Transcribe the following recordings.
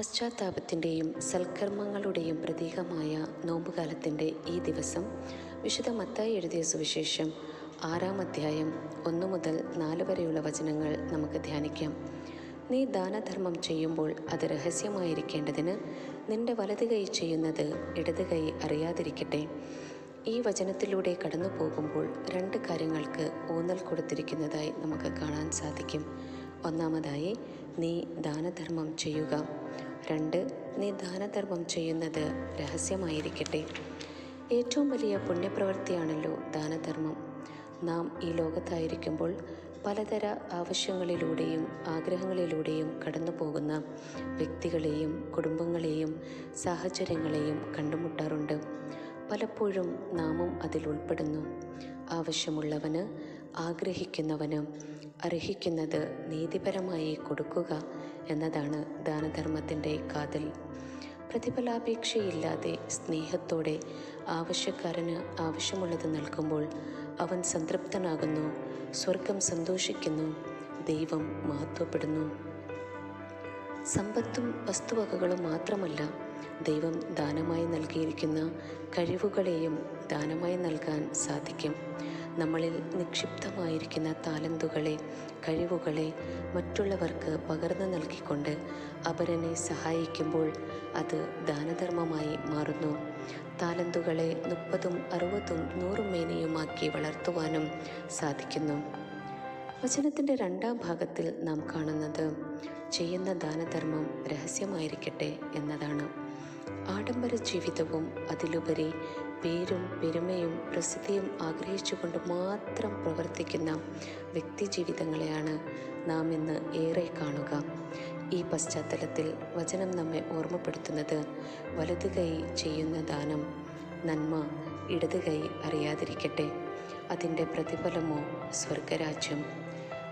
പശ്ചാത്താപത്തിൻ്റെയും സൽക്കർമ്മങ്ങളുടെയും പ്രതീകമായ നോമ്പുകാലത്തിൻ്റെ ഈ ദിവസം വിശുദ്ധ മത്തായി എഴുതിയ സുവിശേഷം 6-ാം അധ്യായം 1 മുതൽ 4 വരെയുള്ള വചനങ്ങൾ നമുക്ക് ധ്യാനിക്കാം. നീ ദാനധർമ്മം ചെയ്യുമ്പോൾ അത് രഹസ്യമായിരിക്കേണ്ടതിന് നിന്റെ വലത് കൈ ചെയ്യുന്നത് ഇടത് കൈ അറിയാതിരിക്കട്ടെ. ഈ വചനത്തിലൂടെ കടന്നു പോകുമ്പോൾ 2 കാര്യങ്ങൾക്ക് ഊന്നൽ കൊടുത്തിരിക്കുന്നതായി നമുക്ക് കാണാൻ സാധിക്കും. ഒന്നാമതായി, നീ ദാനധർമ്മം ചെയ്യുക. 2, നീ ദാനധർമ്മം ചെയ്യുന്നത് രഹസ്യമായിരിക്കട്ടെ. ഏറ്റവും വലിയ പുണ്യപ്രവൃത്തിയാണല്ലോ ദാനധർമ്മം. നാം ഈ ലോകത്തായിരിക്കുമ്പോൾ പലതര ആവശ്യങ്ങളിലൂടെയും ആഗ്രഹങ്ങളിലൂടെയും കടന്നു പോകുന്ന വ്യക്തികളെയും കുടുംബങ്ങളെയും സാഹചര്യങ്ങളെയും കണ്ടുമുട്ടാറുണ്ട്. പലപ്പോഴും നാമും അതിൽ ഉൾപ്പെടുന്നു. ആവശ്യമുള്ളവന്, ആഗ്രഹിക്കുന്നവന് അർഹിക്കുന്നത് നീതിപരമായി കൊടുക്കുക എന്നതാണ് ദാനധർമ്മത്തിൻ്റെ കാതൽ. പ്രതിഫലാപേക്ഷയില്ലാതെ സ്നേഹത്തോടെ ആവശ്യക്കാരന് ആവശ്യമുള്ളത് നൽകുമ്പോൾ അവൻ സംതൃപ്തനാകുന്നു, സ്വർഗം സന്തോഷിക്കുന്നു, ദൈവം മഹത്വപ്പെടുന്നു. സമ്പത്തും വസ്തുവകകളും മാത്രമല്ല, ദൈവം ദാനമായി നൽകിയിരിക്കുന്ന കഴിവുകളെയും ദാനമായി നൽകാൻ സാധിക്കും. നമ്മളിൽ നിക്ഷിപ്തമായിരിക്കുന്ന താലന്തുകളെ, കഴിവുകളെ മറ്റുള്ളവർക്ക് പകർന്നു നൽകിക്കൊണ്ട് അപരനെ സഹായിക്കുമ്പോൾ അത് ദാനധർമ്മമായി മാറുന്നു. താലന്തുകളെ 30, 60, 100 മേനിയുമാക്കി വളർത്തുവാനും സാധിക്കുന്നു. വചനത്തിൻ്റെ 2-ാം ഭാഗത്തിൽ നാം കാണുന്നത് ചെയ്യുന്ന ദാനധർമ്മം രഹസ്യമായിരിക്കട്ടെ എന്നതാണ്. ആഡംബര ജീവിതവും അതിലുപരി പേരും പെരുമയും പ്രസിദ്ധിയും ആഗ്രഹിച്ചുകൊണ്ട് മാത്രം പ്രവർത്തിക്കുന്ന വ്യക്തി ജീവിതങ്ങളെയാണ് നാം ഇന്ന് ഏറെ കാണുക. ഈ പശ്ചാത്തലത്തിൽ വചനം നമ്മെ ഓർമ്മപ്പെടുത്തുന്നത് വലത് കൈ ചെയ്യുന്ന ദാനം, നന്മ ഇടത് കൈ അറിയാതിരിക്കട്ടെ. അതിൻ്റെ പ്രതിഫലമോ സ്വർഗരാജ്യം.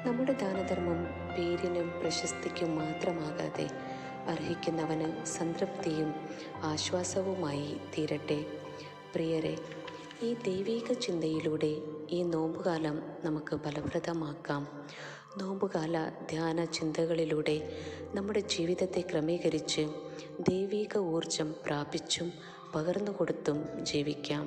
നമ്മുടെ ദാനധർമ്മം പേരിനും പ്രശസ്തിക്കും മാത്രമാകാതെ അർഹിക്കുന്നവന് സംതൃപ്തിയും ആശ്വാസവുമായി തീരട്ടെ. പ്രിയരെ, ഈ ദൈവിക ചിന്തയിലൂടെ ഈ നോമ്പുകാലം നമുക്ക് ഫലപ്രദമാക്കാം. നോമ്പുകാല ധ്യാന ചിന്തകളിലൂടെ നമ്മുടെ ജീവിതത്തെ ക്രമീകരിച്ച് ദൈവിക ഊർജം പ്രാപിച്ചും പകർന്നു കൊടുത്തും ജീവിക്കാം.